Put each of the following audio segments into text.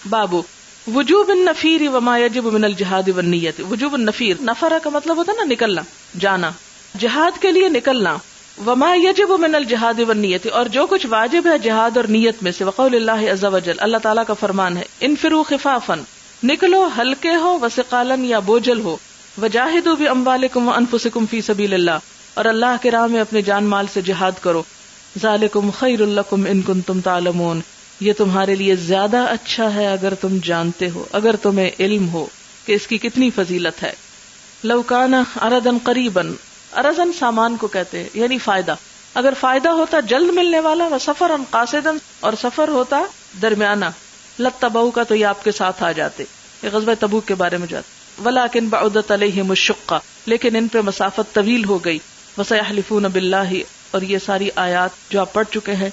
بابو وجوب النفیر وما یجب من الجہاد والنیت. وجوب النفیر، نفر کا مطلب ہوتا ہے نا نکلنا، جانا، جہاد کے لیے نکلنا. وما یجب من الجہاد والنیت، اور جو کچھ واجب ہے جہاد اور نیت میں سے. وقول اللہ عز وجل، اللہ تعالیٰ کا فرمان ہے، انفروا خفافا، نکلو ہلکے ہو، وثقالا یا بوجھل ہو، وجاہدوا باموالکم وانفسکم فی سبیل اللہ، اور اللہ کے راہ میں اپنے جان مال سے جہاد کرو. ذالکم خیر لکم ان کنتم تعلمون، یہ تمہارے لیے زیادہ اچھا ہے اگر تم جانتے ہو، اگر تمہیں علم ہو کہ اس کی کتنی فضیلت ہے. لو کان عرضا قریبا، عرضا سامان کو کہتے ہیں یعنی فائدہ، اگر فائدہ ہوتا جلد ملنے والا، وسفرا قاصدا، اور سفر ہوتا درمیانہ، لتبعوک تو یہ آپ کے ساتھ آ جاتے. یہ غزوہ تبوک کے بارے میں جاتے. ولکن بعدت علیہم الشقہ، لیکن ان پہ مسافت طویل ہو گئی. وسیحلفون باللہ، اور یہ ساری آیات جو آپ پڑھ چکے ہیں.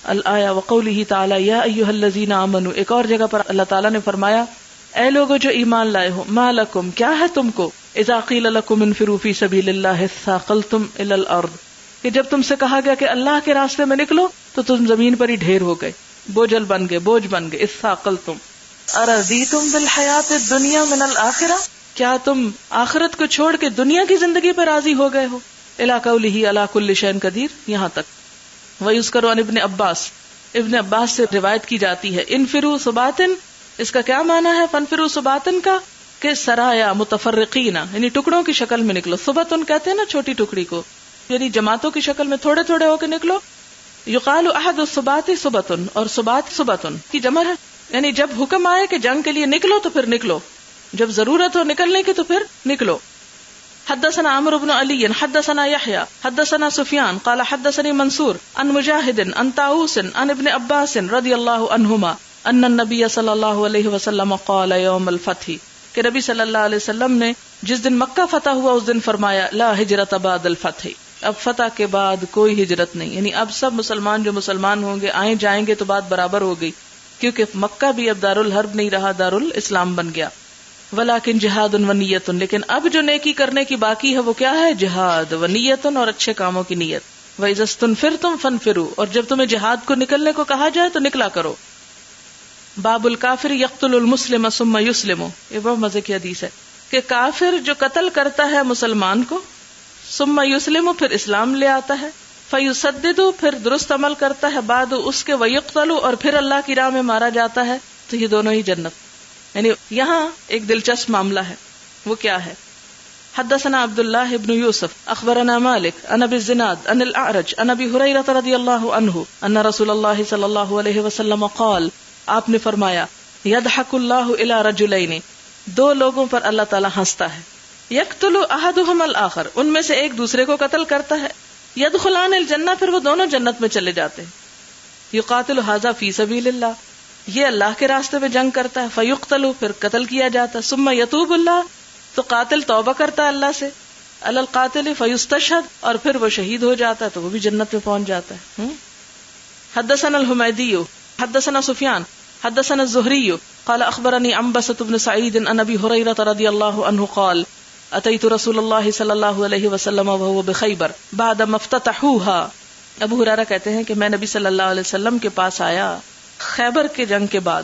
الآیہ وقولہ تعالی یا ایھا الذین آمنوا، ایک اور جگہ پر اللہ تعالیٰ نے فرمایا اے لوگو جو ایمان لائے ہو، ما لکم، کیا ہے تم کو، اذا قیل لکم انفروا فی سبیل اللہ اثاقلتم الی الارض، کہ جب تم سے کہا گیا کہ اللہ کے راستے میں نکلو تو تم زمین پر ہی ڈھیر ہو گئے، بوجھل بن گئے، بوجھ بن گئے. اثاقلتم ارضیتم بالحیات الدنیا من الآخرہ، کیا تم آخرت کو چھوڑ کے دنیا کی زندگی پر راضی ہو گئے ہو. الی قولہ علی کل شیء قدیر، یہاں تک. ویذکر عن ابن عباس، ابن عباس سے روایت کی جاتی ہے انفروا ثباتن، اس کا کیا معنی ہے فانفروا ثباتن کا، کہ سرایا متفرقین، یعنی ٹکڑوں کی شکل میں نکلو. ثبتن کہتے ہیں نا چھوٹی ٹکڑی کو، یعنی جماعتوں کی شکل میں تھوڑے تھوڑے ہو کے نکلو. یقال احد الثبات ثبتن، اور ثبات ثبتن کی جمع ہے، یعنی جب حکم آئے کہ جنگ کے لیے نکلو تو پھر نکلو، جب ضرورت ہو نکلنے کی تو پھر نکلو. حدثنا عمرو بن علی حدثنا یحییٰ حدثنا سفیان قال حدثني منصور عن مجاہد عن طاووس عن ابن عباس رضی اللہ عنہما ان النبی صلی اللہ علیہ وسلم قال یوم الفتح، کہ نبی صلی اللہ علیہ وسلم نے جس دن مکہ فتح ہوا اس دن فرمایا لا ہجرت بعد الفتح، اب فتح کے بعد کوئی ہجرت نہیں، یعنی اب سب مسلمان جو مسلمان ہوں گے آئیں جائیں گے تو بات برابر ہو گئی، کیونکہ مکہ بھی اب دارالحرب نہیں رہا، دارالاسلام بن گیا. ولیکن جہاد و نیت، لیکن اب جو نیکی کرنے کی باقی ہے وہ کیا ہے، جہاد و نیت، اور اچھے کاموں کی نیت. وَإِذَا اسْتُنْفِرْتُمْ فَانْفِرُوا، اور جب تمہیں جہاد کو نکلنے کو کہا جائے تو نکلا کرو. باب الکافر یقتل المسلم ثم یسلم، یہ بہت مزے کی حدیث ہے کہ کافر جو قتل کرتا ہے مسلمان کو، ثم یسلم پھر اسلام لے آتا ہے، فیسدد پھر درست عمل کرتا ہے، بعد اس کے ویقتل اور پھر اللہ کی راہ میں مارا جاتا ہے، تو یہ دونوں ہی جنت. یعنی یہاں ایک دلچسپ معاملہ ہے، وہ کیا ہے. حدثنا عبد اللہ بن یوسف اخبرنا مالک عن ابی الزناد عن الاعرج عن ابی ہریرہ رضی اللہ عنہ ان رسول اللہ صلی اللہ علیہ وسلم قال، آپ نے فرمایا یضحک اللہ الی رجلین، دو لوگوں پر اللہ تعالی ہنستا ہے، یقتل احدہم الآخر، ان میں سے ایک دوسرے کو قتل کرتا ہے، یدخلان الجنہ، پھر وہ دونوں جنت میں چلے جاتے ہیں. یقاتل ھذا فی سبیل اللہ، یہ اللہ کے راستے میں جنگ کرتا ہے، فیقتل پھر قتل کیا جاتا ہے، ثم یتوب اللہ، تو قاتل توبہ کرتا ہے اللہ سے، علی القاتل فیستشہد، اور پھر وہ شہید ہو جاتا ہے تو وہ بھی جنت میں پہنچ جاتا ہے. حدثنا الحمیدی حدثنا سفیان حدثنا الزہری قال اخبرنی عنبسۃ بن سعید عن ابی ہریرہ رضی اللہ عنہ قال اتیت رسول اللہ صلی اللہ علیہ وسلم وهو بخیبر بعد ما افتتحوها. ابو ہریرہ کہتے ہیں کہ میں نبی صلی اللہ علیہ وسلم کے پاس آیا خیبر کے جنگ کے بعد،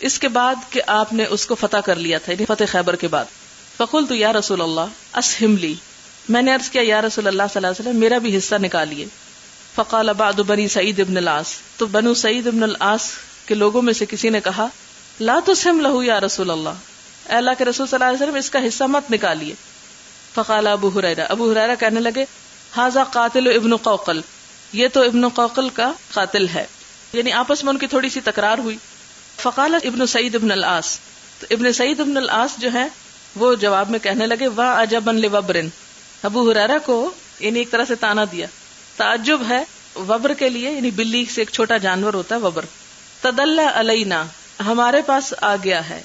اس کے بعد کہ آپ نے اس کو فتح کر لیا تھا، یعنی فتح خیبر کے بعد. فقلت یا رسول اللہ اسہم لی، میں نے عرض کیا یا رسول اللہ صلی اللہ علیہ وسلم میرا بھی حصہ نکالیے. فقال بعض بنی سعید بن العاص، تو بنو سعید بن العاص کے لوگوں میں سے کسی نے کہا لا تسہم لہو یا رسول اللہ، اے اللہ کے رسول صلی اللہ علیہ وسلم اس کا حصہ مت نکالیے. فقال ابو ہریرہ کہنے لگے ھذا قاتل ابن قوقل، یہ تو ابن قوقل کا قاتل ہے، یعنی آپس میں ان کی تھوڑی سی تکرار ہوئی. فقال ابن سعید بن العاص، تو ابن سعید بن العاص جو ہے وہ جواب میں کہنے لگے واہ عجبا لوبر، ابو ہریرہ کو یعنی ایک طرح سے تانا دیا، تعجب ہے وبر کے لیے، یعنی بلی سے ایک چھوٹا جانور ہوتا ہے وبر. تدلى علینا، ہمارے پاس آ گیا ہے،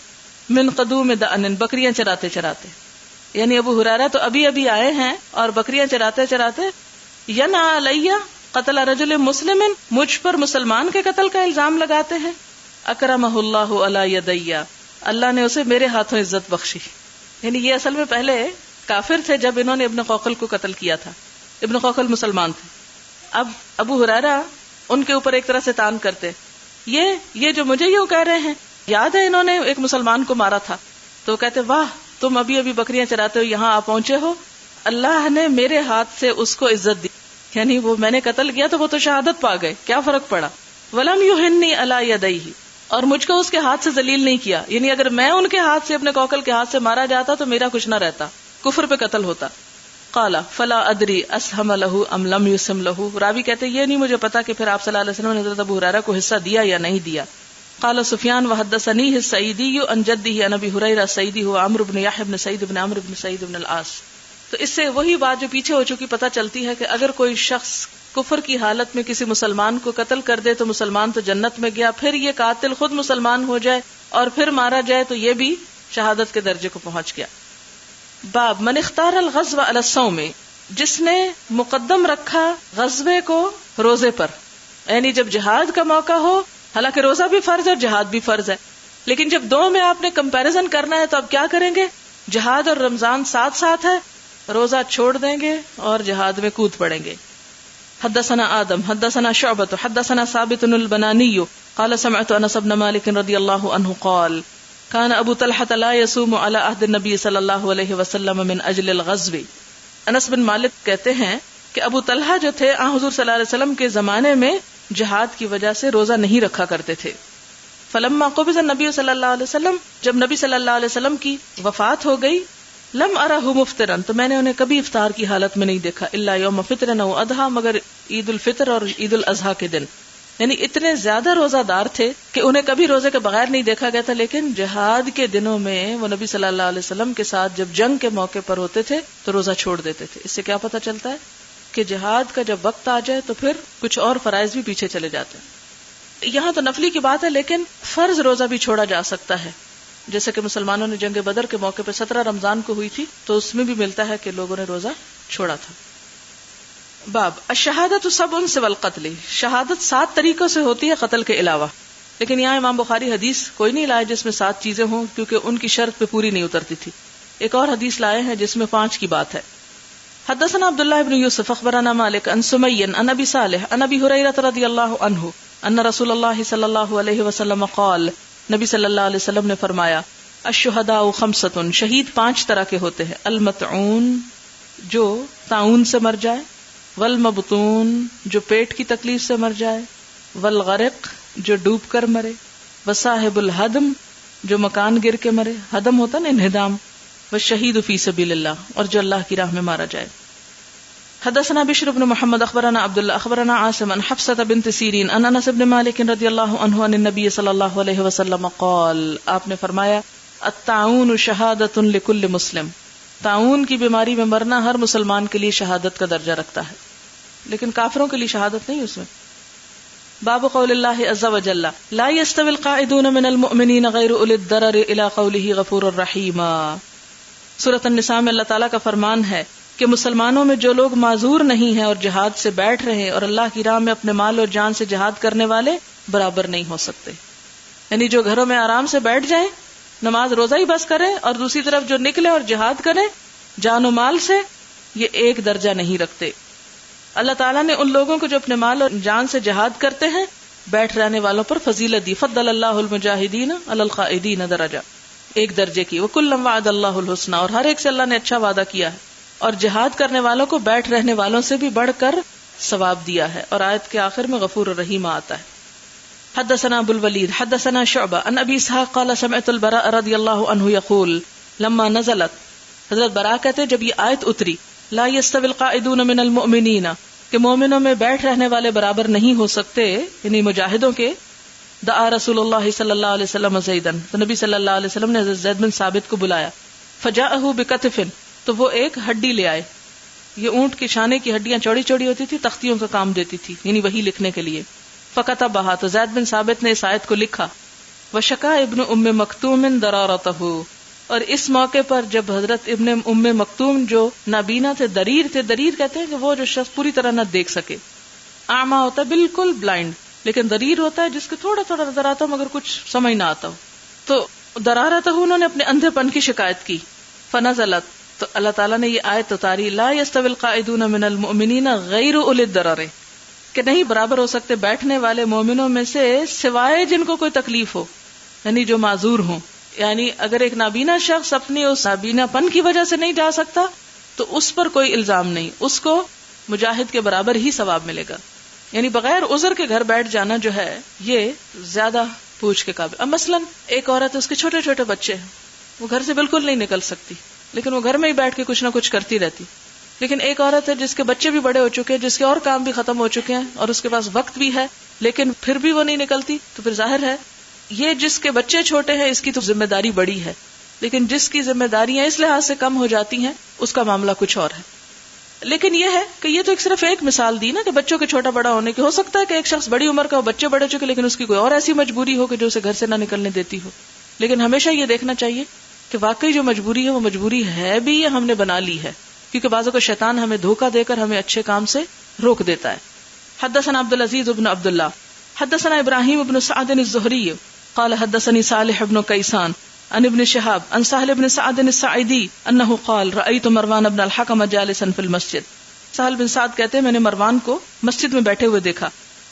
من قدوم دأن، بکریاں چراتے چراتے، یعنی ابو ہریرہ تو ابھی ابھی آئے ہیں اور بکریاں چراتے چراتے، ینع علیہ قتل رجل مسلم، مجھ پر مسلمان کے قتل کا الزام لگاتے ہیں. اکرمہ اللہ علی یدی، اللہ نے اسے میرے ہاتھوں عزت بخشی. یعنی یہ اصل میں پہلے کافر تھے جب انہوں نے ابن قوقل کو قتل کیا تھا، ابن قوقل مسلمان تھے. اب ابو ہریرہ ان کے اوپر ایک طرح سے تان کرتے، یہ جو مجھے یوں کہہ رہے ہیں، یاد ہے انہوں نے ایک مسلمان کو مارا تھا تو کہتے واہ تم ابھی ابھی بکریاں چراتے ہو یہاں آپ پہنچے ہو، اللہ نے میرے ہاتھ سے اس کو عزت دی، یعنی وہ میں نے قتل کیا تو وہ تو شہادت پا گئے، کیا فرق پڑا. ولم یہنی علی یدیہ، اور مجھ کو اس کے ہاتھ سے ذلیل نہیں کیا، یعنی اگر میں ان کے ہاتھ سے اپنے کوکل کے ہاتھ سے مارا جاتا تو میرا کچھ نہ رہتا، کفر پہ قتل ہوتا. قال فلا ادری اسہم لہ ام لم یسم لہ، راوی کہتے یہ نہیں مجھے پتا کہ پھر آپ صلی اللہ علیہ وسلم نے حضرت ابو ہریرہ کو حصہ دیا یا نہیں دیا. قال سفیان وحدثنی السعیدی عن جدہ عن ابی ہریرہ السعیدی هو عمرو بن یحیی بن سعید بن عمرو بن سعید بن العاص. تو اس سے وہی بات جو پیچھے ہو چکی پتہ چلتی ہے کہ اگر کوئی شخص کفر کی حالت میں کسی مسلمان کو قتل کر دے تو مسلمان تو جنت میں گیا، پھر یہ قاتل خود مسلمان ہو جائے اور پھر مارا جائے تو یہ بھی شہادت کے درجے کو پہنچ گیا. باب من اختار الغزو علی الصوم، جس نے مقدم رکھا غزوے کو روزے پر، یعنی جب جہاد کا موقع ہو، حالانکہ روزہ بھی فرض ہے اور جہاد بھی فرض ہے، لیکن جب دو میں آپ نے کمپیریزن کرنا ہے تو آپ کیا کریں گے؟ جہاد اور رمضان ساتھ ساتھ ہے، روزہ چھوڑ دیں گے اور جہاد میں کود پڑیں گے. حدثنا آدم حدثنا شعبۃ حدثنا ثابت البنانی قال سمعت انس بن مالک رضی اللہ عنہ قال كان ابو طلحة لا يصوم على عهد النبي صلی اللہ علیہ وسلم من اجل الغزو. انس بن مالک کہتے ہیں کہ ابو طلحہ جو تھے حضور صلی اللہ علیہ وسلم کے زمانے میں جہاد کی وجہ سے روزہ نہیں رکھا کرتے تھے. فلما قبض النبی صلی اللہ علیہ وسلم، جب نبی صلی اللہ علیہ وسلم کی وفات ہو گئی، لم ارہ مفطرا، تو میں نے انہیں کبھی افطار کی حالت میں نہیں دیکھا، الا یوم فطر او اضحیٰ، مگر عید الفطر اور عید الاضحیٰ کے دن. یعنی اتنے زیادہ روزہ دار تھے کہ انہیں کبھی روزے کے بغیر نہیں دیکھا گیا تھا، لیکن جہاد کے دنوں میں وہ نبی صلی اللہ علیہ وسلم کے ساتھ جب جنگ کے موقع پر ہوتے تھے تو روزہ چھوڑ دیتے تھے. اس سے کیا پتہ چلتا ہے کہ جہاد کا جب وقت آ جائے تو پھر کچھ اور فرائض بھی پیچھے چلے جاتے ہیں. یہاں تو نفلی کی بات ہے، لیکن فرض روزہ بھی چھوڑا جا سکتا ہے، جیسے کہ مسلمانوں نے جنگ بدر کے موقع پہ 17 رمضان کو ہوئی تھی تو اس میں بھی ملتا ہے کہ لوگوں نے روزہ چھوڑا تھا. باب الشہادۃ سبع سوى القتل، شہادت 7 طریقوں سے ہوتی ہے قتل کے علاوہ، لیکن یہاں امام بخاری حدیث کوئی نہیں لائے جس میں 7 چیزیں ہوں، کیونکہ ان کی شرط پہ پوری نہیں اترتی تھی. ایک اور حدیث لائے ہیں جس میں 5 کی بات ہے. حدثنا عبداللہ بن یوسف اخبرنا مالک عن سمی عن ابی صالح عن ابی ہریرہ رضی اللہ عنہ ان رسول اللہ صلی اللہ علیہ وسلم قال، نبی صلی اللہ علیہ وسلم نے فرمایا، الشہداء 5، شہید 5 طرح کے ہوتے ہیں. المطعون، جو طاعون سے مر جائے، والمبطون، جو پیٹ کی تکلیف سے مر جائے، والغرق، جو ڈوب کر مرے، وصاحب الہدم، جو مکان گر کے مرے، ہدم ہوتا نا انہدام، والشہید فی سبیل اللہ، اور جو اللہ کی راہ میں مارا جائے. حدثنا بشر بن محمد اخبرنا عبداللہ اخبرنا عاصم عن حفصة بنت سیرین عن انس بن مالک رضی اللہ عنہ عن النبی صلی اللہ علیہ وسلم قال، آپ نے فرمایا، الطاعون شہادۃ لکل مسلم، طاعون کی بیماری میں مرنا ہر مسلمان کے لیے شہادت کا درجہ رکھتا ہے، لیکن کافروں کے لیے شہادت نہیں اس میں. باب قول اللہ عز وجل لا يستوي القاعدون من المؤمنین غیر اولی الضرر الی قولہ غفور الرحیم. سورۃ النساء میں اللہ تعالیٰ کا فرمان ہے کہ مسلمانوں میں جو لوگ معذور نہیں ہیں اور جہاد سے بیٹھ رہے اور اللہ کی راہ میں اپنے مال اور جان سے جہاد کرنے والے برابر نہیں ہو سکتے. یعنی جو گھروں میں آرام سے بیٹھ جائیں، نماز روزہ ہی بس کریں، اور دوسری طرف جو نکلے اور جہاد کریں جان و مال سے، یہ ایک درجہ نہیں رکھتے. اللہ تعالیٰ نے ان لوگوں کو جو اپنے مال اور جان سے جہاد کرتے ہیں بیٹھ رہنے والوں پر فضیلت دی. فضل اللہ المجاہدین علی القائدین درجہ، ایک درجے کی. وکلا وعد اللہ الحسنی، اور ہر ایک سے اللہ نے اچھا وعدہ کیا ہے، اور جہاد کرنے والوں کو بیٹھ رہنے والوں سے بھی بڑھ کر ثواب دیا ہے. اور آیت کے آخر میں غفور الرحیم آتا ہے. حدثنا ابو الولید حدثنا شعبہ عن ابی اسحاق قال سمعت البراء رضی اللہ عنہ یقول لما نزلت، حضرت براء کہتے جب یہ آیت اتری، لا يستوي القاعدون من المؤمنین، کہ مومنوں میں بیٹھ رہنے والے برابر نہیں ہو سکتے، یعنی مجاہدوں کے، دعا رسول اللہ صلی اللہ علیہ وسلم زیدن، تو نبی صلی اللہ علیہ وسلم نے حضرت زید بن ثابت کو بلایا. فجاءہ بکتف، تو وہ ایک ہڈی لے آئے. یہ اونٹ کے شانے کی ہڈیاں چوڑی چوڑی ہوتی تھی، تختیوں کا کام دیتی تھی، یعنی وہی لکھنے کے لیے. فکتبہا، تو زید بن ثابت نے اس آیت کو لکھا. وشکا ابن ام مکتوم ضرارتہ، اور اس موقع پر جب حضرت ابن ام مکتوم جو نابینا تھے، دریر تھے، دریر کہتے ہیں کہ وہ جو شخص پوری طرح نہ دیکھ سکے، اعمیٰ ہوتا ہے بالکل بلائنڈ، لیکن دریر ہوتا ہے جس کے تھوڑا تھوڑا نظر آتا ہو مگر کچھ سمجھ نہ آتا ہو. تو ضرارتہ انہوں نے اپنے اندھے پن کی شکایت کی. فنزلت، تو اللہ تعالیٰ نے یہ آیت اتاری، لا يستوي القاعدون من المؤمنین غیر اولی الضرر، کہ نہیں برابر ہو سکتے بیٹھنے والے مومنوں میں سے سوائے جن کو کوئی تکلیف ہو. یعنی جو معذور ہوں. یعنی اگر ایک نابینا شخص اپنی اس نابینا پن کی وجہ سے نہیں جا سکتا تو اس پر کوئی الزام نہیں, اس کو مجاہد کے برابر ہی ثواب ملے گا. یعنی بغیر عذر کے گھر بیٹھ جانا جو ہے یہ زیادہ پوچھ کے قابل. اب مثلاً ایک عورت, اس کے چھوٹے چھوٹے بچے ہیں, وہ گھر سے بالکل نہیں نکل سکتی, لیکن وہ گھر میں ہی بیٹھ کے کچھ نہ کچھ کرتی رہتی. لیکن ایک عورت ہے جس کے بچے بھی بڑے ہو چکے ہیں, جس کے اور کام بھی ختم ہو چکے ہیں, اور اس کے پاس وقت بھی ہے, لیکن پھر بھی وہ نہیں نکلتی, تو پھر ظاہر ہے یہ جس کے بچے چھوٹے ہیں اس کی تو ذمہ داری بڑی ہے, لیکن جس کی ذمہ داریاں اس لحاظ سے کم ہو جاتی ہیں اس کا معاملہ کچھ اور ہے. لیکن یہ ہے کہ یہ تو صرف ایک مثال دی نا کہ بچوں کے چھوٹا بڑا ہونے کی. ہو سکتا ہے کہ ایک شخص بڑی عمر کا ہو, بچے بڑے چکے, لیکن اس کی کوئی اور ایسی مجبوری ہو کہ جو اسے گھر سے نہ نکلنے دیتی ہو. لیکن ہمیشہ یہ دیکھنا چاہیے کہ واقعی جو مجبوری ہے وہ مجبوری ہے بھی یا ہم نے بنا لی ہے, کیونکہ بعضوں کو شیطان ہمیں دھوکہ دے کر ہمیں اچھے کام سے روک دیتا ہے. حدثنا عبدالعزیز بن عبداللہ حدثنا ابراہیم بن سعد الزہری قال حدثني صالح بن کیسان عن ابن شہاب عن سہل بن سعد الساعدی انه قال رأيت مروان بن الحکم جالسا في المسجد. سہل بن سعد کہتے ہیں میں نے مروان کو مسجد میں بیٹھے ہوئے دیکھا.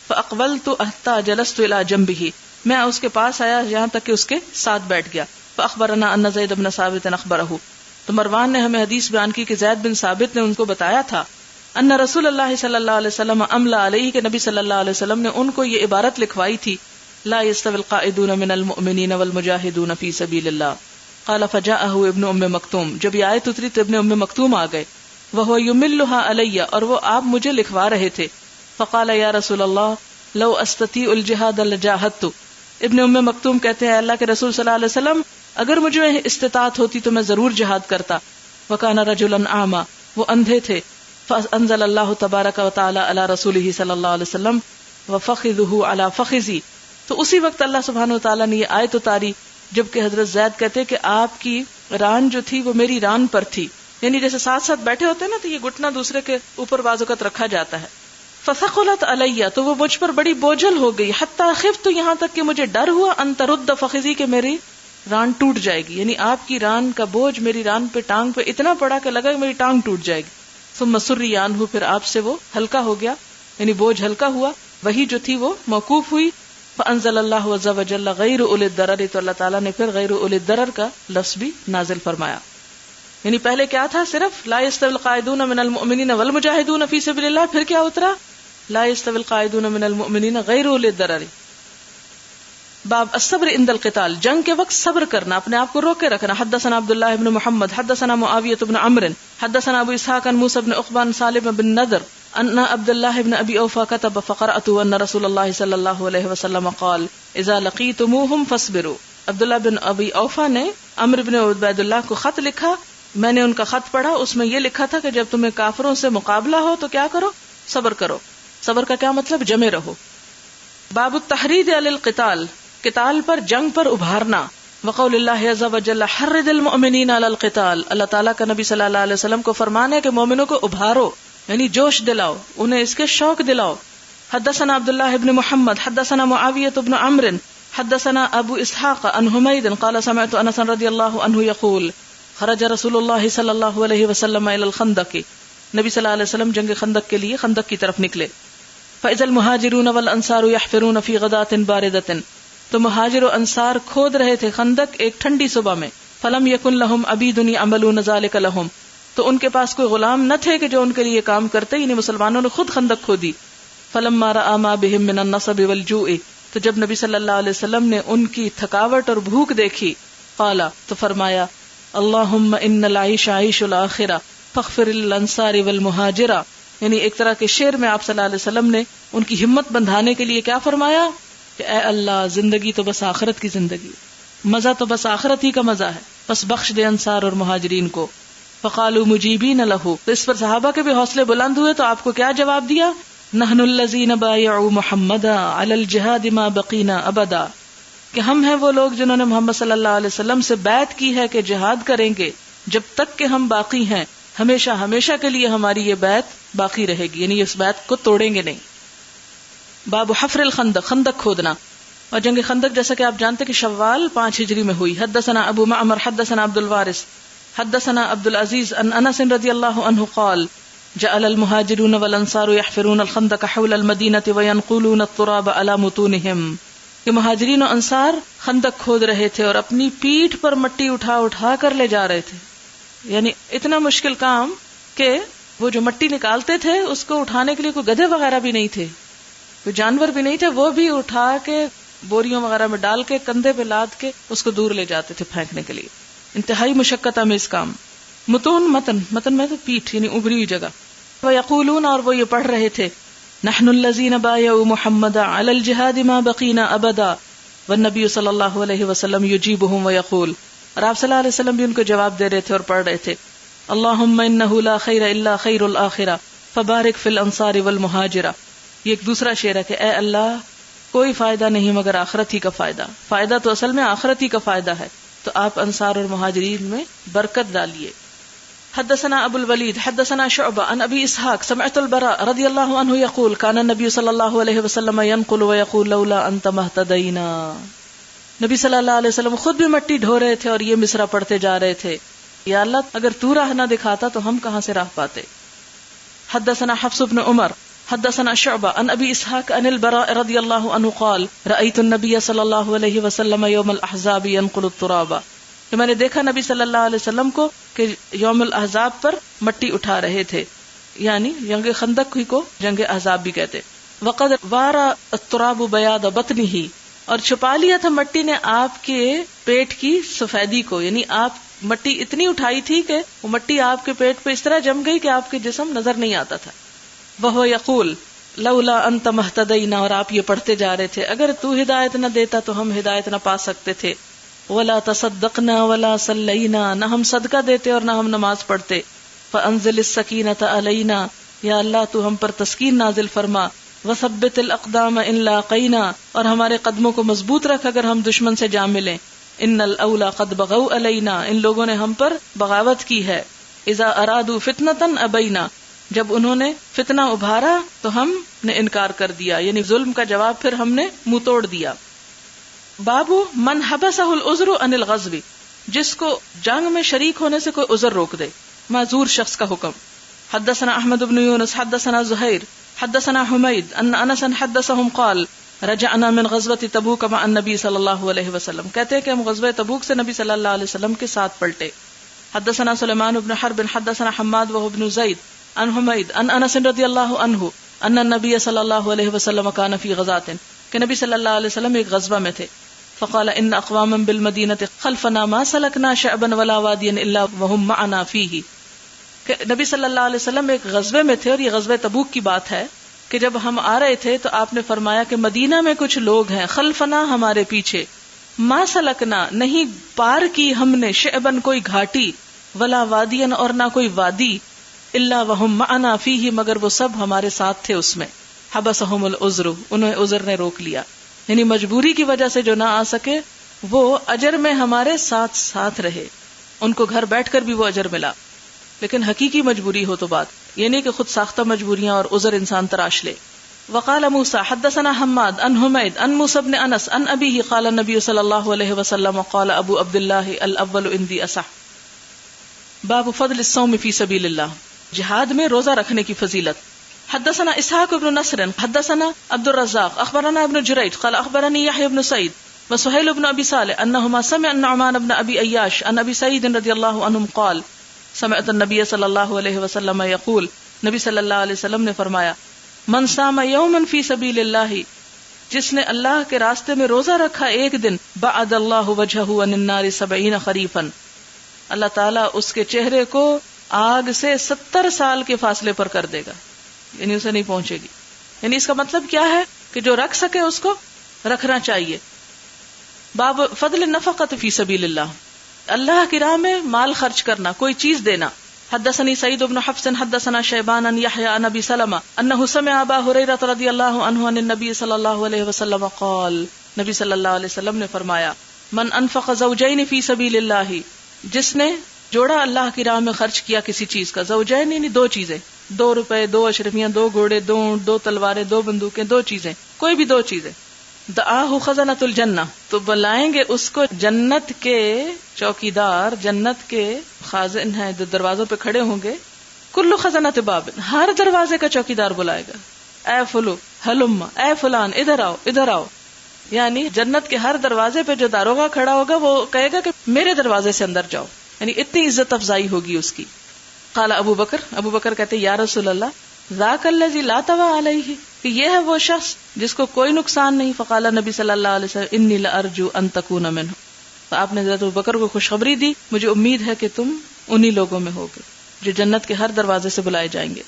فاقبلت حتى جلست الى جنبه, میں اس کے پاس آیا یہاں تک کہ اس کے ساتھ بیٹھ گیا. فاخبرنا ان زید بن ثابت اخبره, تو مروان نے ہمیں حدیث بیان کی کہ زید بن ثابت نے ان کو بتایا تھا ان رسول اللہ صلی اللہ علیہ وسلم املا علیہ, کہ نبی صلی اللہ علیہ وسلم نے ان کو یہ عبارت لکھوائی تھی لا يستوي القائدون من المؤمنین والمجاہدون فی سبیل اللہ. قال فجاءه ابن ام مکتوم, جب یہ آیت اتری تو ابن ام مکتوم آ گئے. وهو يملها علی, اور وہ آپ مجھے لکھوا رہے تھے. فقال یا رسول اللہ لو استطيع الجهاد لجاهدت. ابن ام مکتوم کہتے ہیں اللہ کے رسول صلی اللہ علیہ وسلم اگر مجھے استطاعت ہوتی تو میں ضرور جہاد کرتا. وكان رجلا اعمى, وہ اندھے تھے. فانزل اللہ تبارک وتعالی علی رسولہ صلی اللہ علیہ وسلم وفخذه على فخذی, تو اسی وقت اللہ سبحانہ وتعالی نے یہ آیت اتاری جبکہ حضرت زید کہتے کہ آپ کی ران جو تھی وہ میری ران پر تھی. یعنی جیسے ساتھ ساتھ بیٹھے ہوتے ہیں نا, تو یہ گھٹنا دوسرے کے اوپر بعض اوقات رکھا جاتا ہے. فثقلت علی, تو وہ مجھ پر بڑی بوجھل ہو گئی. حتی خفت, تو یہاں تک کہ مجھے ڈر ہوا ان ترد فخذی, کہ میری ران ٹوٹ جائے گی. یعنی آپ کی ران کا بوجھ میری ران پہ, ٹانگ پہ اتنا پڑا کہ لگا کہ میری ٹانگ ٹوٹ جائے گی. ثم سری عنہ, پھر آپ سے وہ ہلکا ہو گیا, یعنی بوجھ ہلکا ہوا, وہی جو تھی وہ موقوف ہوئی. فانزل اللہ عز وجل غیر اولی الضرر, تو اللہ تعالیٰ نے پھر غیر اولی الضرر کا لفظ بھی نازل فرمایا. یعنی پہلے کیا تھا صرف لا يستوي القاعدون من المؤمنین والمجاہدون فی سبیل اللہ, پھر کیا اترا لا يستوي القاعدون من المؤمنین غیر اولی الضرر. باب الصبر عند القتال, جنگ کے وقت صبر کرنا, اپنے آپ کو روکے رکھنا. حدثنا عبداللہ بن محمد حدثنا معاویہ بن عمرو حدثنا ابو اسحاق عن موسى بن عقبہ عن سالم بن نضر ان عبد الله بن ابي اوفى كتب فقرأت ان رسول الله صلی اللہ علیہ وسلم قال اذا لقيتموهم فاصبروا. عبداللہ بن ابی اوفا نے عمرو بن عبید اللہ کو خط لکھا, میں نے ان کا خط پڑھا, اس میں یہ لکھا تھا کہ جب تمہیں کافروں سے مقابلہ ہو تو کیا کرو, صبر کرو. صبر کا کیا مطلب, جمے رہو. باب التحرید علی القتال, قتال پر, جنگ پر ابھارنا. وقول اللہ عز وجل حرد المؤمنین علی القتال, اللہ تعالیٰ کا نبی صلی اللہ علیہ وسلم کو فرمان ہے کہ مومنوں کو ابھارو, یعنی جوش دلاؤ, انہیں اس کے شوق دلاؤ. حدثنا عبداللہ بن محمد حدثنا معاویہ بن عمرو حدثنا ابو اسحاق عن حمید قال سمعت انس رضی اللہ عنہ یقول خرج رسول اللہ صلی اللہ علیہ وسلم الى الخندق, نبی صلی اللہ علیہ وسلم جنگ خندق کے لیے خندق کی طرف نکلے. فاذا المہاجرون والانصار يحفرون في غداة باردة, تو مہاجر و انصار کھود رہے تھے خندق ایک ٹھنڈی صبح میں. فلم یکن لهم عبید یعملون ذلك لهم, تو ان کے پاس کوئی غلام نہ تھے کہ جو ان کے لیے کام کرتے, یعنی مسلمانوں نے خود خندق کھودی. فلما رأى ما بهم من النصب والجوع, تو جب نبی صلی اللہ علیہ وسلم نے ان کی تھکاوٹ اور بھوک دیکھی, قال, تو فرمایا اللہم ان العیش عیش الآخرہ فاغفر للانصار والمہاجرہ. یعنی ایک طرح کے شعر میں آپ صلی اللہ علیہ وسلم نے ان کی ہمت بندھانے کے لیے کیا فرمایا کہ اے اللہ, زندگی تو بس آخرت کی زندگی, مزہ تو بس آخرت ہی کا مزہ ہے, بس بخش دے انصار اور مہاجرین کو. فقالوا مجیبین لہ, تو اس پر صحابہ کے بھی حوصلے بلند ہوئے, تو آپ کو کیا جواب دیا, نحن الذین بایعوا محمدا علی الجہاد ما بقینا ابدا, کہ ہم ہیں وہ لوگ جنہوں نے محمد صلی اللہ علیہ وسلم سے بیعت کی ہے کہ جہاد کریں گے جب تک کہ ہم باقی ہیں, ہمیشہ ہمیشہ کے لیے ہماری یہ بیعت باقی رہے گی, یعنی اس بیعت کو توڑیں گے نہیں. باب حفر الخندق, خندق کھودنا. اور جنگ خندق جیسا کہ آپ جانتے کہ شوال 5 ہجری میں ہوئی. حدثنا ابو معمر حدثنا عبد الوارث حدثنا عبد العزیز ان انس رضی اللہ عنہ قال جعل المهاجرون والانصار يحفرون الخندق حول المدینة وينقلون التراب على متونهم. کہ مہاجرین و انصار خندق کھود رہے تھے اور اپنی پیٹھ پر مٹی اٹھا اٹھا کر لے جا رہے تھے. یعنی اتنا مشکل کام کہ وہ جو مٹی نکالتے تھے اس کو اٹھانے کے لیے کوئی گدھے وغیرہ بھی نہیں تھے, کوئی جانور بھی نہیں تھے, وہ بھی اٹھا کے بوریوں وغیرہ میں ڈال کے کندھے پہ لاد کے اس کو دور لے جاتے تھے پھینکنے کے لیے. انتہائی مشقت آمیز کام. متون متن میں تو پیٹھ یعنی ابری ہوئی جگہ. وَيَقُولُونَ اور وہ یہ پڑھ رہے تھے نحن الذين بايعوا محمدا على الجهاد ما بقينا ابدا والنبي صلی اللہ علیہ وسلم يجيبهم ويقول, اور آپ صلی اللہ علیہ وسلم بھی ان کو جواب دے رہے تھے اور پڑھ رہے تھے اللهم انه لا خير الا خير الاخره فبارك في الانصار والمهاجره. یہ ایک دوسرا شعر ہے کہ اے اللہ کوئی فائدہ نہیں مگر آخرت ہی کا فائدہ. فائدہ تو اصل میں آخرت ہی کا فائدہ ہے, تو آپ انصار اور مہاجرین میں برکت ڈالیے. حدثنا ابو الولید حدثنا شعبہ عن ابی اسحاق سمعت البراء رضی اللہ عنہ یقول کان النبی صلی اللہ علیہ وسلم ينقل ويقول لولا انت مهتدینا. نبی صلی اللہ علیہ وسلم خود بھی مٹی ڈھو رہے تھے اور یہ مصرع پڑھتے جا رہے تھے, یا اللہ اگر تو راہ نہ دکھاتا تو ہم کہاں سے راہ پاتے. حدثنا حفص بن عمر حدثنا شعبہ عن ابی اسحاق عن البراء رضی اللہ عنہ قال رأيت النبي صلی اللہ علیہ وسلم یوم الاحزاب ينقل التراب, کہ میں نے دیکھا نبی صلی اللہ علیہ وسلم کو کہ یوم الاحزاب پر مٹی اٹھا رہے تھے, یعنی جنگ خندق ہی کو جنگ احزاب بھی کہتے. وقد وارا التراب بیاض بطنہ, اور چھپا لیا تھا مٹی نے آپ کے پیٹ کی سفیدی کو, یعنی آپ مٹی اتنی اٹھائی تھی کہ وہ مٹی آپ کے پیٹ پہ اس طرح جم گئی کہ آپ کے جسم نظر نہیں آتا تھا. وہو یقول لولا انت مہتدینا, اور آپ یہ پڑھتے جا رہے تھے اگر تو ہدایت نہ دیتا تو ہم ہدایت نہ پا سکتے تھے. ولا تصدقنا ولا صلینا, نہ ہم صدقہ دیتے اور نہ ہم نماز پڑھتے. فانزل السکینۃ علینا, یا اللہ تو ہم پر تسکین نازل فرما. وثبت الاقدام ان لاقینا, اور ہمارے قدموں کو مضبوط رکھ اگر ہم دشمن سے جا ملیں. ان الاولی قد بغوا علینا, ان لوگوں نے ہم پر بغاوت کی ہے. اذا ارادوا فتنۃ ابینا, جب انہوں نے فتنہ ابھارا تو ہم نے انکار کر دیا, یعنی ظلم کا جواب پھر ہم نے منہ توڑ دیا. بابو من حبسہ العذر عن الغزو, جس کو جنگ میں شریک ہونے سے کوئی عذر روک دے, معذور شخص کا حکم. حدثنا احمد بن یونس حدثنا زہیر حدثنا حمید ان انس حدثهم قال رجعنا من غزوۃ تبوک مع النبی صلی اللہ علیہ وسلم, کہتے ہیں کہ ہم غزوہ تبوک سے نبی صلی اللہ علیہ وسلم کے ساتھ پلٹے. حدثنا سلیمان بن حرب حدثنا حماد وهو بن زید عن حمید ان انس رضی اللہ عنہ ان النبی صلی اللہ علیہ وسلم کان فی غزوۃ, کہ نبی صلی اللہ علیہ وسلم ایک غزوہ میں تھے. فقال ان اقواما بالمدینۃ خلفنا ما سلکنا شعبا ولا وادیا الا وهم معنا فیہ, کہ نبی صلی اللہ علیہ وسلم ایک غزوے میں تھے, اور یہ غزوہ تبوک کی بات ہے کہ جب ہم آ رہے تھے تو آپ نے فرمایا کہ مدینہ میں کچھ لوگ ہیں, خلفنا ہمارے پیچھے, ما سلکنا نہیں پار کی ہم نے, شعبن کوئی گھاٹی, ولا وادیا اور نہ کوئی وادی, الا وهم معنا فیہ مگر وہ سب ہمارے ساتھ تھے اس میں. حبسہم العذر, انہیں عذر نے روک لیا, یعنی مجبوری کی وجہ سے جو نہ آ سکے وہ اجر میں ہمارے ساتھ ساتھ رہے, ان کو گھر بیٹھ کر بھی وہ اجر ملا. لیکن حقیقی مجبوری ہو تو بات یہ نہیں کہ خود ساختہ مجبوریاں اور عذر انسان تراش لے. وقال موسیٰ حدثنا حماد ان حمید ان موسیٰ بن انس ان ابیہ قال النبی صلی اللہ علیہ وسلم قال ابو عبداللہ الاول اندی اصح. باب فضل الصوم فی سبیل اللہ, جہاد میں روزہ رکھنے کی فضیلت. حدثنا اسحاق بن نصر حدثنا عبد الرزاق اخبرنا ابن جریج قال اخبرني يحيى بن سعيد وسهيل بن ابي صالح انهما سمع النعمان بن ابي اياش عن ابي سعيد رضي الله عنهم قال سمعت النبي صلى الله عليه وسلم يقول, نبی صلی اللہ علیہ وسلم نے فرمایا من صام يوما في سبيل الله, جس نے اللہ کے راستے میں روزہ رکھا ایک دن, بعد الله وجهه عن النار 70 خريفا, اللہ تعالیٰ اس کے چہرے کو آگ سے 70 سال کے فاصلے پر کر دے گا, یعنی اسے نہیں پہنچے گی. یعنی اس کا مطلب کیا ہے کہ جو رکھ سکے اس کو رکھنا چاہیے. باب فضل النفقۃ فی سبیل اللہ, اللہ کی راہ میں مال خرچ کرنا, کوئی چیز دینا. حدثني سعيد بن حفص حدثنا شيبان عن يحيى عن ابي سلمة انه سمع ابا هريرة رضي الله عنه عن النبي صلى الله عليه وسلم قال, نبی صلی اللہ علیہ وسلم نے فرمایا من انفق زوجین فی سبیل اللہ, جس نے جوڑا اللہ کی راہ میں خرچ کیا کسی چیز کا, زوجین یعنی دو چیزیں, 2 روپے, 2 اشرفیاں, 2 گھوڑے, 2 اونٹ, 2 تلواریں, 2 بندوقیں, 2 چیزیں, کوئی بھی 2 چیزیں. دعاہ خزنۃ الجنہ, تو بلائیں گے اس کو جنت کے چوکیدار, جنت کے خازن ہیں جو دروازوں پہ کھڑے ہوں گے. کل خزنۃ باب, ہر دروازے کا چوکیدار بلائے گا, اے فلو ہلم, اے فلان ادھر آؤ ادھر آؤ. یعنی جنت کے ہر دروازے پہ جو داروغہ کھڑا ہوگا وہ کہے گا کہ میرے دروازے سے اندر جاؤ، یعنی اتنی عزت افزائی ہوگی اس کی. قال ابو بکر کہتے یا رسول اللہ ذاک الذی لا توا علیہ، کہ یہ ہے وہ شخص جس کو کوئی نقصان نہیں. فقال نبی صلی اللہ علیہ وسلم انی لارجو ان تکون منہ، تو آپ نے حضرت ابو بکر کو خوشخبری دی، مجھے امید ہے کہ تم انہی لوگوں میں ہوگے جو جنت کے ہر دروازے سے بلائے جائیں گے.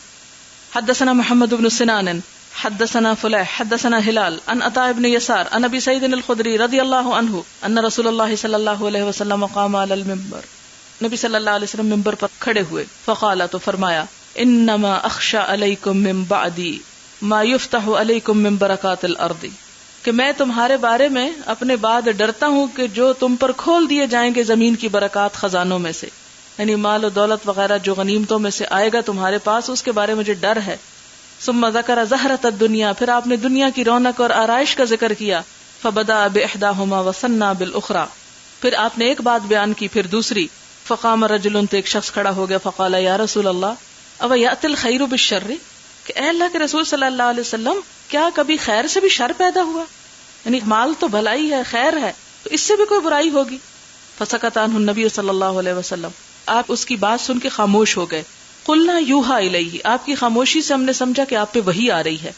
حدثنا محمد بن سنان حدثنا فلیح حدثنا ہلال عن عطاء بن یسار عن ابی سعید الخدری رضی اللہ عنہ ان رسول اللہ صلی اللہ علیہ وسلم قام علی المنبر، نبی صلی اللہ علیہ وسلم منبر پر کھڑے ہوئے. فقال، تو فرمایا انما اخشى علیکم من بعدی ما یفتح علیکم من برکات الارض، کہ میں تمہارے بارے میں اپنے بعد ڈرتا ہوں کہ جو تم پر کھول دیے جائیں گے زمین کی برکات خزانوں میں سے، یعنی مال و دولت وغیرہ جو غنیمتوں میں سے آئے گا تمہارے پاس، اس کے بارے میں مجھے ڈر ہے. ثم ذکر زہرۃ الدنیا، پھر آپ نے دنیا کی رونق اور آرائش کا ذکر کیا. فبدأ بإحداہما وثنى بالأخرى، پھر آپ نے ایک بات بیان کی پھر دوسری. فقام رجل، تو ایک شخص کھڑا ہو گیا. فقال یا رسول اللہ او یأتی الخیر بالشر، کہ اے اللہ کے رسول صلی اللہ علیہ وسلم کیا کبھی خیر سے بھی شر پیدا ہوا؟ یعنی مال تو بھلائی ہے، خیر ہے، تو اس سے بھی کوئی برائی ہوگی؟ فسکت عنہ النبی صلی اللہ علیہ وسلم، آپ اس کی بات سن کے خاموش ہو گئے. قلنا یوحا الیہ، آپ کی خاموشی سے ہم نے سمجھا کہ آپ پہ وحی آ رہی ہے.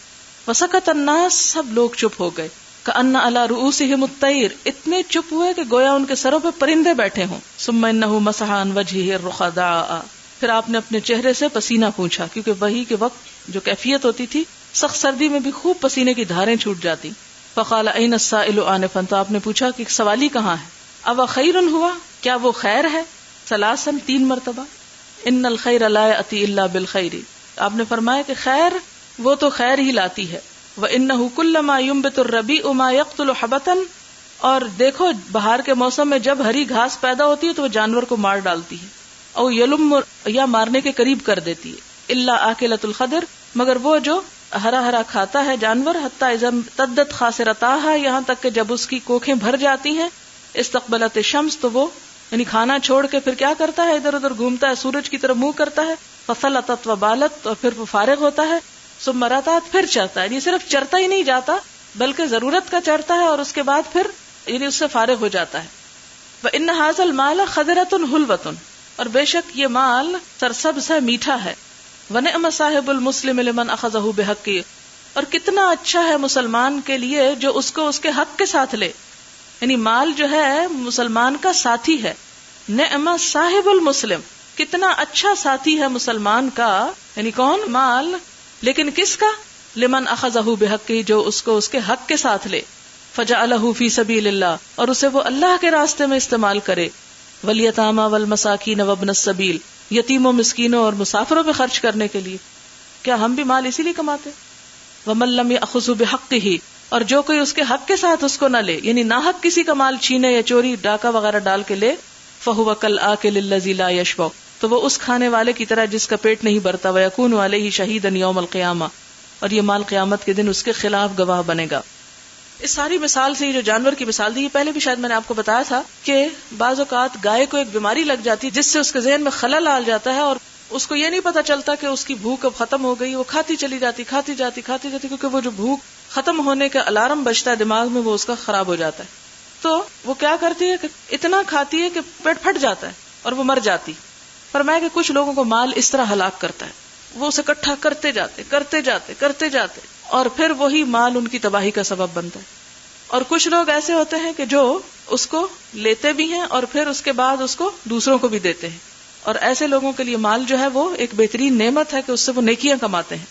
وسکت الناس، سب لوگ چپ ہو گئے. کأن علی رؤوسہم الطیر، اتنے چپ ہوئے کہ گویا ان کے سروں پہ پرندے بیٹھے ہوں. ثم انہ مسح عن وجہہ الرخداء، پھر آپ نے اپنے چہرے سے پسینہ پوچھا، کیونکہ وحی کے وقت جو کیفیت ہوتی تھی، سخت سردی میں بھی خوب پسینے کی دھاریں چھوٹ جاتی. فقال این السائل آنفا، تو آپ نے پوچھا کہ سوالی کہاں ہے؟ او خیر ہوا، کیا وہ خیر ہے؟ ثلاثاً، 3 مرتبہ. ان الخیر لا یأتی الا بالخیر، آپ نے فرمایا کہ خیر وہ تو خیر ہی لاتی ہے. وانہ کلما ینبت الربیع ما یقتل حبتا، اور دیکھو بہار کے موسم میں جب ہری گھاس پیدا ہوتی ہے تو وہ جانور کو مار ڈالتی ہے. او یلم، یا مارنے کے قریب کر دیتی ہے. الا آکلۃ الخضر، مگر وہ جو ہرا ہرا کھاتا ہے جانور، حتی اذا امتدت خاصرتاها، یہاں تک کہ جب اس کی کوکھیں بھر جاتی ہیں. استقبلت الشمس، تو وہ یعنی کھانا چھوڑ کے پھر کیا کرتا ہے؟ ادھر ادھر گھومتا ہے، سورج کی طرف منہ کرتا ہے. فصلتت وبالت، اور پھر وہ فارغ ہوتا ہے. ثم رتعت، پھر چرتا ہے. یہ صرف چرتا ہی نہیں جاتا بلکہ ضرورت کا چرتا ہے، اور اس کے بعد پھر یعنی اس سے فارغ ہو جاتا ہے. وان ھذا المال خضرۃ حلوۃ، اور بے شک یہ مال سرسبز ہے، میٹھا ہے. ونعم صاحب المسلم لمن اخذہ بحقہ، اور کتنا اچھا ہے مسلمان کے لیے جو اس کو اس کے حق کے ساتھ لے. یعنی مال جو ہے مسلمان کا ساتھی ہے. نعم صاحب المسلم، کتنا اچھا ساتھی ہے مسلمان کا، یعنی کون؟ مال. لیکن کس کا؟ لمن اخذہ بحقہ، جو اس کو اس کے حق کے ساتھ لے. فجعلہ فی سبیل اللہ، اور اسے وہ اللہ کے راستے میں استعمال کرے. والیتامی والمساکین وابن السبیل، یتیموں، مسکینوں اور مسافروں پہ خرچ کرنے کے لیے. کیا ہم بھی مال اسی لیے کماتے؟ ومن لم یأخذ بحقہ، اور جو کوئی اس کے حق کے ساتھ اس کو نہ لے، یعنی ناحق کسی کا مال چھینے یا چوری ڈاکہ وغیرہ ڈال کے لے. فہو کالآکل الذی لا یشبع، تو وہ اس کھانے والے کی طرح جس کا پیٹ نہیں بھرتا. ویکون علیہ شہیدا یوم القیامہ، اور یہ مال قیامت کے دن اس کے خلاف گواہ بنے گا. اس ساری مثال سے یہ جو جانور کی مثال دی، یہ پہلے بھی شاید میں نے آپ کو بتایا تھا کہ بعض اوقات گائے کو ایک بیماری لگ جاتی ہے جس سے اس کے ذہن میں خلل آ جاتا ہے، اور اس کو یہ نہیں پتا چلتا کہ اس کی بھوک اب ختم ہو گئی. وہ کھاتی چلی جاتی کیونکہ وہ جو بھوک ختم ہونے کا الارم بجتا ہے دماغ میں، وہ اس کا خراب ہو جاتا ہے. تو وہ کیا کرتی ہے کہ اتنا کھاتی ہے کہ پیٹ پھٹ جاتا ہے اور وہ مر جاتی. فرمایا کہ کچھ لوگوں کو مال اس طرح ہلاک کرتا ہے، وہ اسے اکٹھا کرتے جاتے اور پھر وہی مال ان کی تباہی کا سبب بنتا ہے. اور کچھ لوگ ایسے ہوتے ہیں کہ جو اس کو لیتے بھی ہیں اور پھر اس کے بعد اس کو دوسروں کو بھی دیتے ہیں. اور ایسے لوگوں کے لیے مال جو ہے وہ ایک بہترین نعمت ہے کہ اس سے وہ نیکیاں کماتے ہیں.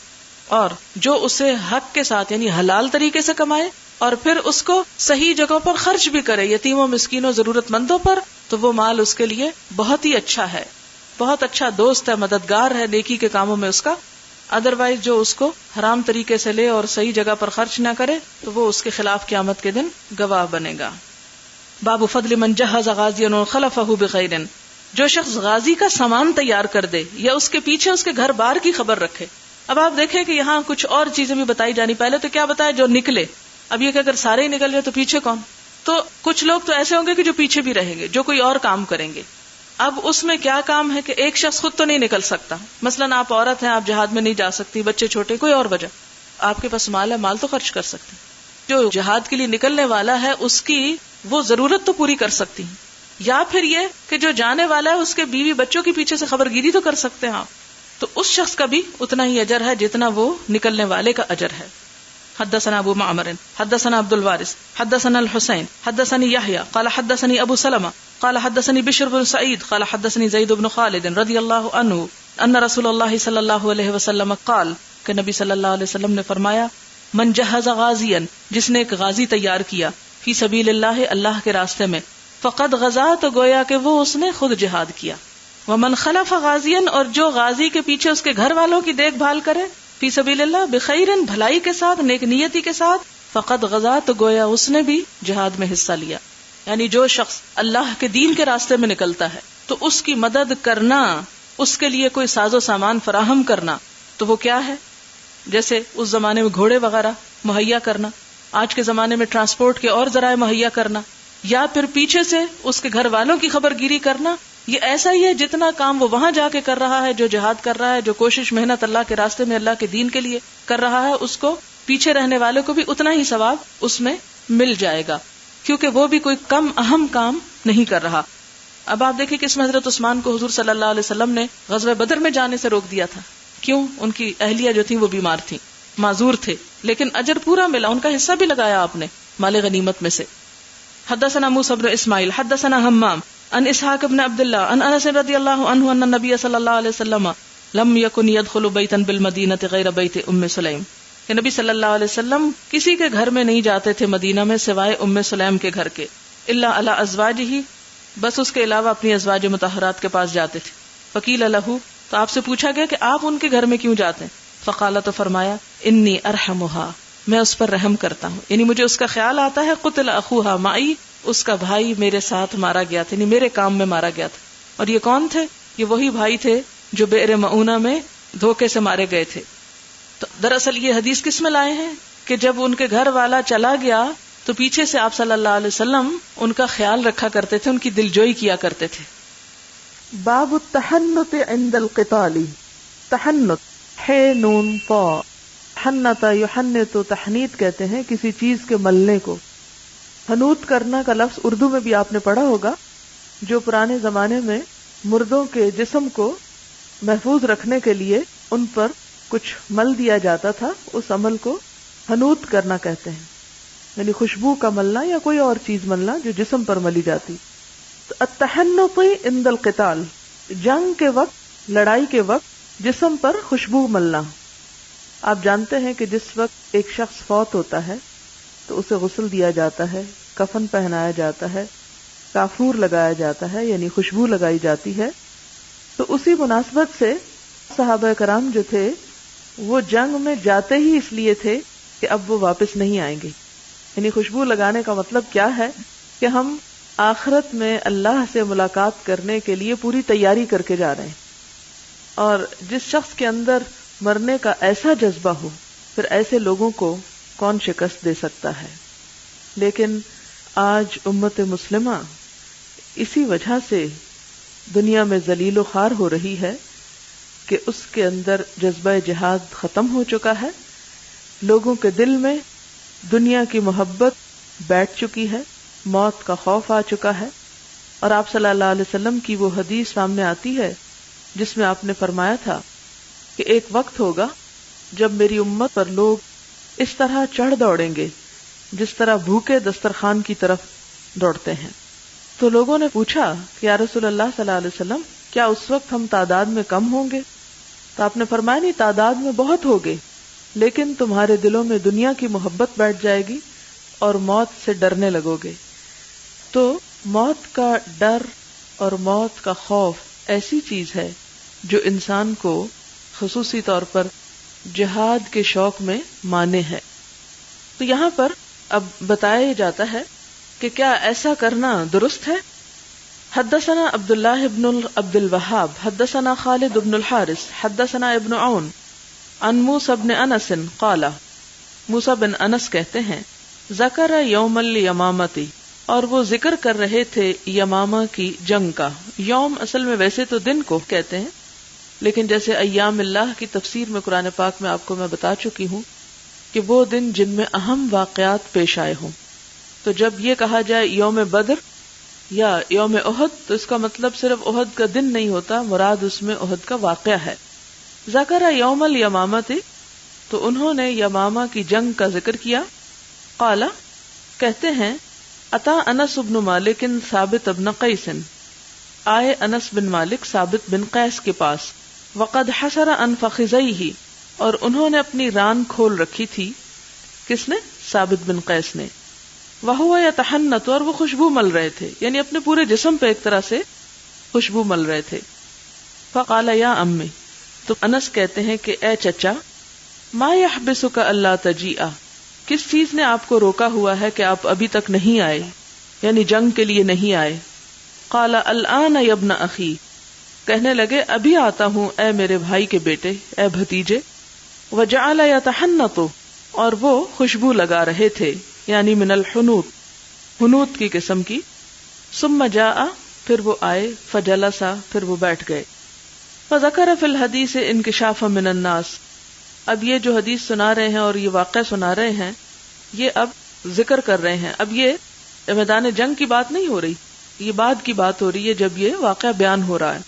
اور جو اسے حق کے ساتھ یعنی حلال طریقے سے کمائے اور پھر اس کو صحیح جگہوں پر خرچ بھی کرے، یتیموں، مسکینوں، ضرورت مندوں پر، تو وہ مال اس کے لیے بہت ہی اچھا ہے، بہت اچھا دوست ہے، مددگار ہے نیکی کے کاموں میں اس کا. ادروائز جو اس کو حرام طریقے سے لے اور صحیح جگہ پر خرچ نہ کرے تو وہ اس کے خلاف قیامت کے دن گواہ بنے گا. باب فضل من جہز غازیا خلفہ بخیر، جو شخص غازی کا سامان تیار کر دے یا اس کے پیچھے اس کے گھر بار کی خبر رکھے. اب آپ دیکھیں کہ یہاں کچھ اور چیزیں بھی بتائی جانی. پہلے تو کیا بتایا؟ جو نکلے. اب یہ کہ اگر سارے ہی نکل جائے تو پیچھے کون؟ تو کچھ لوگ تو ایسے ہوں گے کہ جو پیچھے بھی رہیں گے، جو کوئی اور کام کریں گے. اب اس میں کیا کام ہے کہ ایک شخص خود تو نہیں نکل سکتا. مثلاً آپ عورت ہیں، آپ جہاد میں نہیں جا سکتی، بچے چھوٹے، کوئی اور وجہ، آپ کے پاس مال ہے، مال تو خرچ کر سکتے. جو جہاد کے لیے نکلنے والا ہے اس کی وہ ضرورت تو پوری کر سکتی ہیں، یا پھر یہ کہ جو جانے والا ہے اس کے بیوی بچوں کے پیچھے سے خبرگیری تو کر سکتے ہیں آپ، تو اس شخص کا بھی اتنا ہی اجر ہے جتنا وہ نکلنے والے کا اجر ہے. حدثنا ابو معمر حدثنا عبد الوارث حدثنا الحسین حدثني يحيى قال حدثني ابو سلمة قال حدثني بشر بن سعيد قال حدثني زید بن خالد رضی اللہ عنہ ان رسول اللہ صلی اللہ علیہ وسلم قال کہ نبی صلی اللہ علیہ وسلم نے فرمایا من جہز غازیا جس نے ایک غازی تیار کیا فی سبیل اللہ اللہ کے راستے میں فقد غزا تو گویا کہ وہ اس نے خود جہاد کیا. ومن خلف غازیا اور جو غازی کے پیچھے اس کے گھر والوں کی دیکھ بھال کرے فی سبیل اللہ بخیر بھلائی کے ساتھ نیک نیتی کے ساتھ فقد غزا تو گویا اس نے بھی جہاد میں حصہ لیا. یعنی جو شخص اللہ کے دین کے راستے میں نکلتا ہے تو اس کی مدد کرنا، اس کے لیے کوئی ساز و سامان فراہم کرنا، تو وہ کیا ہے؟ جیسے اس زمانے میں گھوڑے وغیرہ مہیا کرنا، آج کے زمانے میں ٹرانسپورٹ کے اور ذرائع مہیا کرنا، یا پھر پیچھے سے اس کے گھر والوں کی خبر گیری کرنا. یہ ایسا ہی ہے جتنا کام وہ وہاں جا کے کر رہا ہے، جو جہاد کر رہا ہے، جو کوشش محنت اللہ کے راستے میں اللہ کے دین کے لیے کر رہا ہے، اس کو پیچھے رہنے والے کو بھی اتنا ہی ثواب اس میں مل جائے گا، کیونکہ وہ بھی کوئی کم اہم کام نہیں کر رہا. اب آپ دیکھیں کہ اس میں حضرت عثمان کو حضور صلی اللہ علیہ وسلم نے غزوہ بدر میں جانے سے روک دیا تھا. کیوں؟ ان کی اہلیہ جو تھی وہ بیمار تھی، معذور تھے، لیکن اجر پورا ملا، ان کا حصہ بھی لگایا آپ نے مال غنیمت میں سے. حدثنا موسى بن اسماعیل حدثنا حمام عن اسحاق بن عبد الله عن انس رضی اللہ عنہ ان النبي صلی اللہ علیہ وسلم لم يكن يدخل بيتا بالمدینہ غیر بیت ام سلیم، کہ نبی صلی اللہ علیہ وسلم کسی کے گھر میں نہیں جاتے تھے مدینہ میں سوائے ام سلیم کے گھر کے، الا علی ازواجہ، بس اس کے علاوہ اپنی ازواج مطہرات کے پاس جاتے تھے. فقیل لہ، تو آپ سے پوچھا گیا کہ آپ ان کے گھر میں کیوں جاتے ہیں؟ فقال، تو فرمایا انی ارحمها، میں اس پر رحم کرتا ہوں، یعنی مجھے اس کا خیال آتا ہے. قتل اخوها معی، اس کا بھائی میرے ساتھ مارا گیا تھا، یعنی میرے کام میں مارا گیا تھا. اور یہ کون تھے؟ یہ وہی بھائی تھے جو بئر معونہ میں دھوکے سے مارے گئے تھے. تو دراصل یہ حدیث کس میں لائے ہیں کہ جب ان کے گھر والا چلا گیا تو پیچھے سے آپ صلی اللہ علیہ وسلم ان کا خیال رکھا کرتے تھے، ان کی دلجوئی کیا کرتے تھے. باب التحنت عند القتال. تحنت ہے نون طا، حنت یحنت تحنیت کہتے ہیں کسی چیز کے ملنے کو. حنوت کرنا کا لفظ اردو میں بھی آپ نے پڑھا ہوگا، جو پرانے زمانے میں مردوں کے جسم کو محفوظ رکھنے کے لیے ان پر کچھ مل دیا جاتا تھا، اس عمل کو حنوت کرنا کہتے ہیں، یعنی خوشبو کا ملنا یا کوئی اور چیز ملنا جو جسم پر ملی جاتی. تو التحنط عند القتال، جنگ کے وقت، لڑائی کے وقت جسم پر خوشبو ملنا. آپ جانتے ہیں کہ جس وقت ایک شخص فوت ہوتا ہے تو اسے غسل دیا جاتا ہے، کفن پہنایا جاتا ہے، کافور لگایا جاتا ہے، یعنی خوشبو لگائی جاتی ہے. تو اسی مناسبت سے صحابہ کرام جو تھے وہ جنگ میں جاتے ہی اس لیے تھے کہ اب وہ واپس نہیں آئیں گے. یعنی خوشبو لگانے کا مطلب کیا ہے کہ ہم آخرت میں اللہ سے ملاقات کرنے کے لیے پوری تیاری کر کے جا رہے ہیں. اور جس شخص کے اندر مرنے کا ایسا جذبہ ہو، پھر ایسے لوگوں کو کون شکست دے سکتا ہے. لیکن آج امت مسلمہ اسی وجہ سے دنیا میں ذلیل و خوار ہو رہی ہے کہ اس کے اندر جذبہ جہاد ختم ہو چکا ہے. لوگوں کے دل میں دنیا کی محبت بیٹھ چکی ہے، موت کا خوف آ چکا ہے. اور آپ صلی اللہ علیہ وسلم کی وہ حدیث سامنے آتی ہے جس میں آپ نے فرمایا تھا کہ ایک وقت ہوگا جب میری امت پر لوگ اس طرح چڑھ دوڑیں گے جس طرح بھوکے دسترخوان کی طرف دوڑتے ہیں. تو لوگوں نے پوچھا کہ یا رسول اللہ صلی اللہ علیہ وسلم، کیا اس وقت ہم تعداد میں کم ہوں گے؟ تو آپ نے فرمایا نہیں، تعداد میں بہت ہوگے، لیکن تمہارے دلوں میں دنیا کی محبت بیٹھ جائے گی اور موت سے ڈرنے لگو گے. تو موت کا ڈر اور موت کا خوف ایسی چیز ہے جو انسان کو خصوصی طور پر جہاد کے شوق میں مانے ہے. تو یہاں پر اب بتایا جاتا ہے کہ کیا ایسا کرنا درست ہے. حدثنا عبداللہ ابن عبد الوہاب حدثنا خالد ابن الحارث حدثنا ابن عون عن موسیٰ بن انس قال، موسیٰ بن انس کہتے ہیں، ذکر یوم الیمامتی، اور وہ ذکر کر رہے تھے یمامہ کی جنگ کا. یوم اصل میں ویسے تو دن کو کہتے ہیں، لیکن جیسے ایام اللہ کی تفسیر میں قرآن پاک میں آپ کو میں بتا چکی ہوں کہ وہ دن جن میں اہم واقعات پیش آئے ہوں. تو جب یہ کہا جائے یوم بدر یا یوم احد تو اس کا مطلب صرف احد کا دن نہیں ہوتا، مراد اس میں احد کا واقعہ ہے. ذکر یوم الیمامۃ، تو انہوں نے یمامہ کی جنگ کا ذکر کیا. قال، کہتے ہیں اتا انس بن مالک ثابت بن قیس، آئے انس بن مالک ثابت بن قیس کے پاس. وقد حسر عن فخذیہ، اور انہوں نے اپنی ران کھول رکھی تھی. کس نے؟ ثابت بن قیس نے. وہو یتحنط، اور وہ خوشبو مل رہے تھے، یعنی اپنے پورے جسم پہ ایک طرح سے خوشبو مل رہے تھے. فقال یا امی، تو انس کہتے ہیں کہ اے چچا، ما یحبسک الا تجیء، کس چیز نے آپ کو روکا ہوا ہے کہ آپ ابھی تک نہیں آئے، یعنی جنگ کے لیے نہیں آئے. قال الآن یا ابن اخی، کہنے لگے ابھی آتا ہوں اے میرے بھائی کے بیٹے، اے بھتیجے. وجعل یتحنط، اور وہ خوشبو لگا رہے تھے، یعنی من الحنوط، حنوط کی قسم کی. ثم جاء، پھر وہ آئے. فجلس، پھر وہ بیٹھ گئے. فذکر فی الحدیث انکشافا من الناس، اب یہ جو حدیث سنا رہے ہیں اور یہ واقعہ سنا رہے ہیں یہ اب ذکر کر رہے ہیں. اب یہ میدان جنگ کی بات نہیں ہو رہی، یہ بعد کی بات ہو رہی ہے جب یہ واقعہ بیان ہو رہا ہے.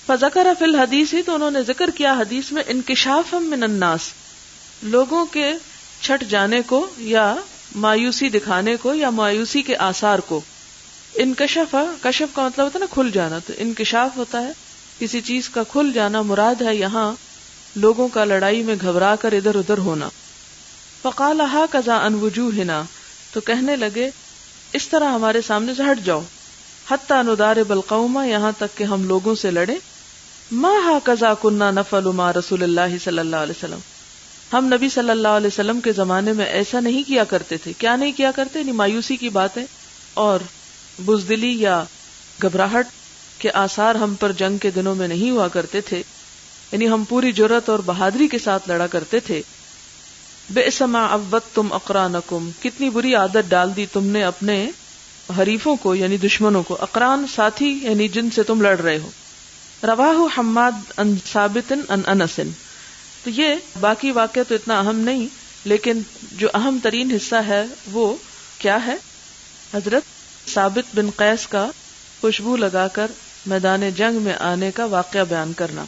فذکر فی الحدیث، تو انہوں نے ذکر کیا حدیث میں انکشافا من الناس، لوگوں کے چھٹ جانے کو یا مایوسی دکھانے کو یا مایوسی کے آثار کو. انکشف، کشف کا مطلب ہوتا ہے نا کھل جانا، تو انکشاف ہوتا ہے کسی چیز کا کھل جانا. مراد ہے یہاں لوگوں کا لڑائی میں گھبرا کر ادھر ادھر ہونا. فقال ھکذا عن وجوہنا، تو کہنے لگے اس طرح ہمارے سامنے سے ہٹ جاؤ. حتی ندارب القوم، یہاں تک کہ ہم لوگوں سے لڑیں. ما ھکذا کنا نفعل مع رسول اللہ صلی اللہ علیہ وسلم، ہم نبی صلی اللہ علیہ وسلم کے زمانے میں ایسا نہیں کیا کرتے تھے. کیا نہیں کیا کرتے؟ یعنی مایوسی کی باتیں اور بزدلی یا گھبراہٹ کے آثار ہم پر جنگ کے دنوں میں نہیں ہوا کرتے تھے، یعنی ہم پوری جرأت اور بہادری کے ساتھ لڑا کرتے تھے. بئس ما عودتم اقرانکم، کتنی بری عادت ڈال دی تم نے اپنے حریفوں کو یعنی دشمنوں کو. اقران ساتھی یعنی جن سے تم لڑ رہے ہو. رواہ حماد عن ثابت عن انس، تو یہ باقی واقعہ تو اتنا اہم نہیں، لیکن جو اہم ترین حصہ ہے وہ کیا ہے؟ حضرت ثابت بن قیس کا خوشبو لگا کر میدان جنگ میں آنے کا واقعہ بیان کرنا.